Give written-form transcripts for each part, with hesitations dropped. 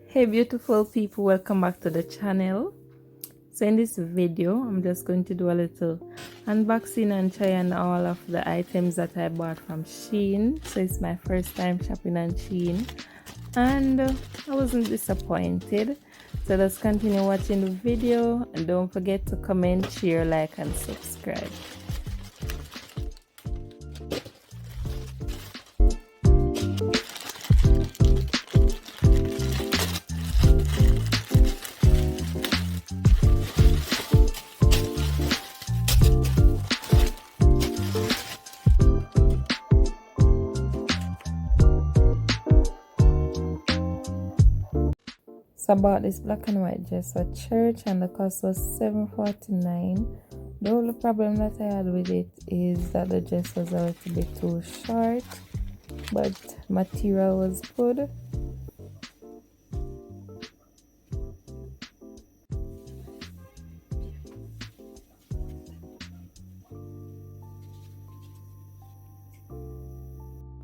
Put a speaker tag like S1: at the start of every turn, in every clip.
S1: Hey beautiful people, welcome back to the channel. So in this video I'm just going to do a little unboxing and try on all of the items that I bought from Shein. So it's my first time shopping on Shein and I wasn't disappointed. So let's continue watching the video and don't forget to comment, share, like and subscribe. So I bought this black and white dress for church and the cost was $7.49. The only problem that I had with it is that the dress was a little bit too short, but material was good.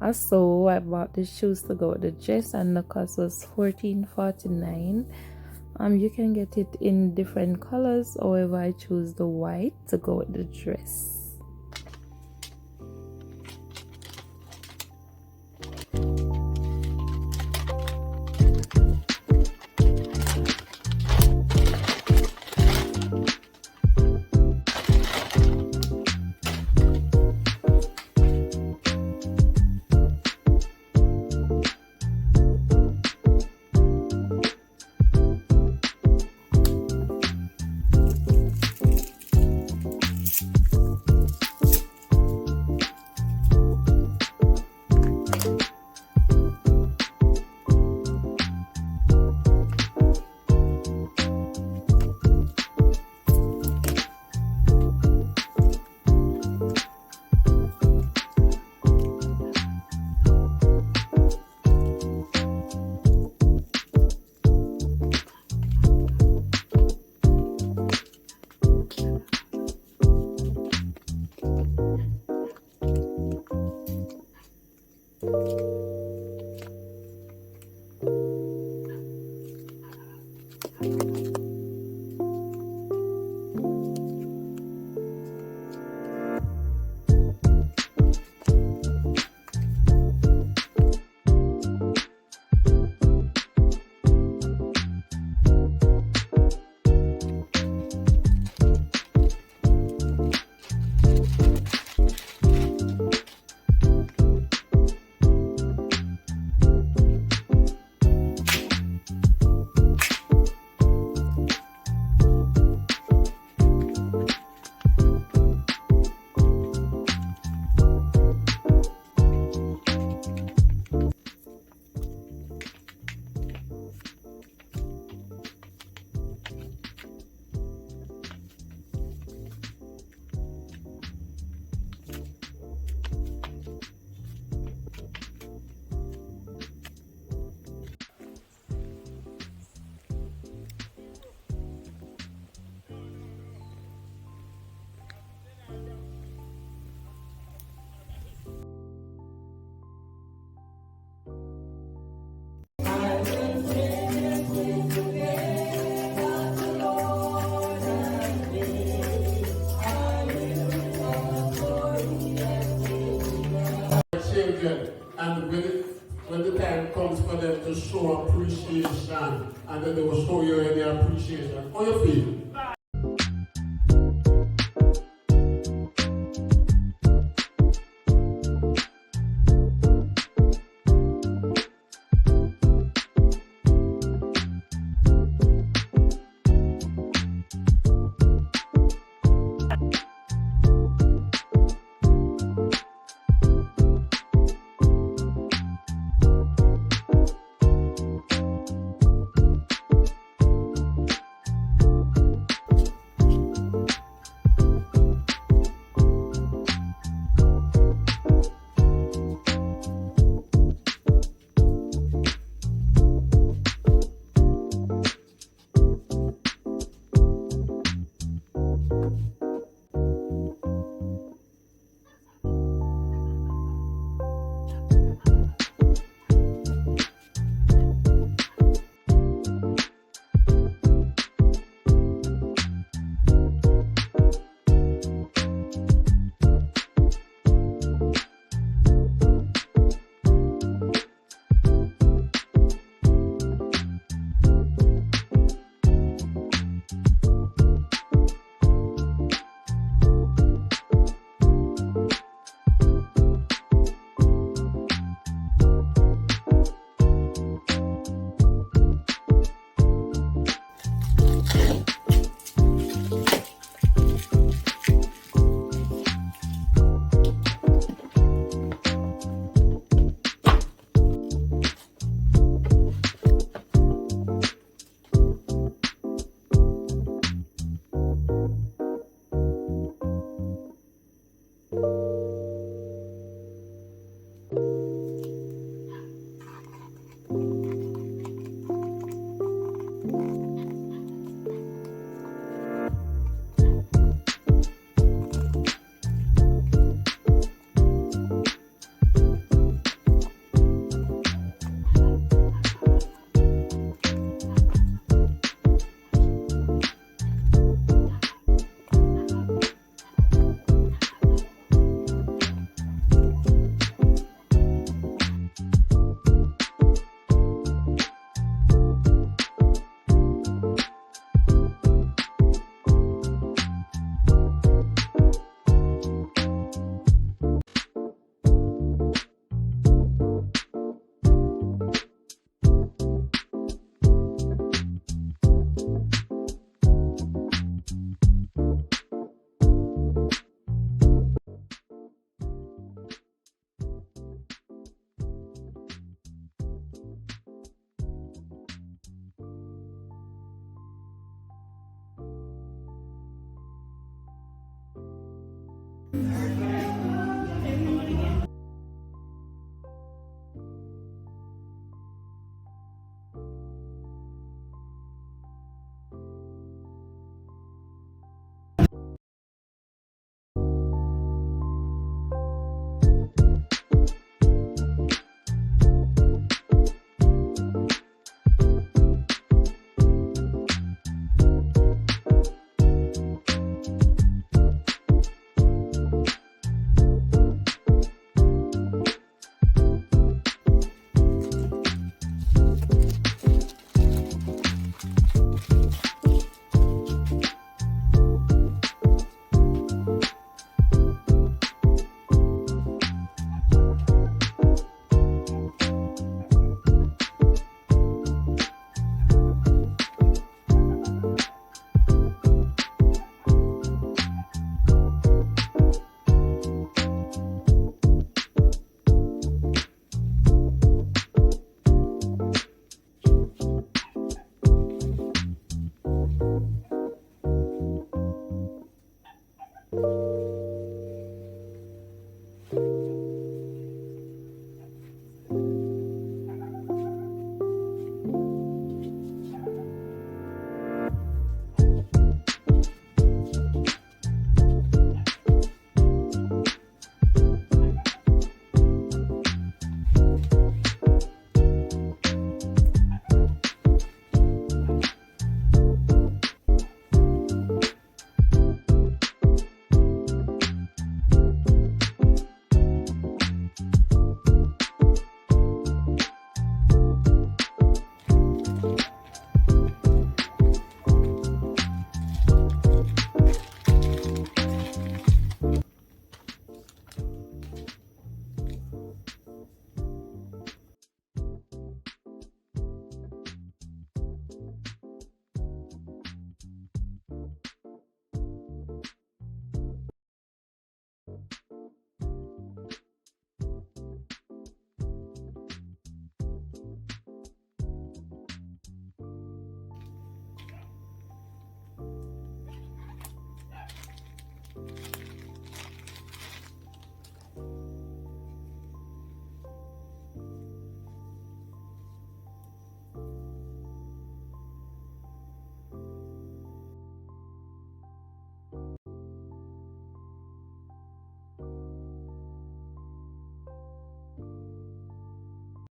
S1: Also, I bought the shoes to go with the dress and the cost was $14.49. You can get it in different colors, however I choose the white to go with the dress.
S2: And when the time comes for them to show appreciation, and then they will show you their appreciation. How you feel?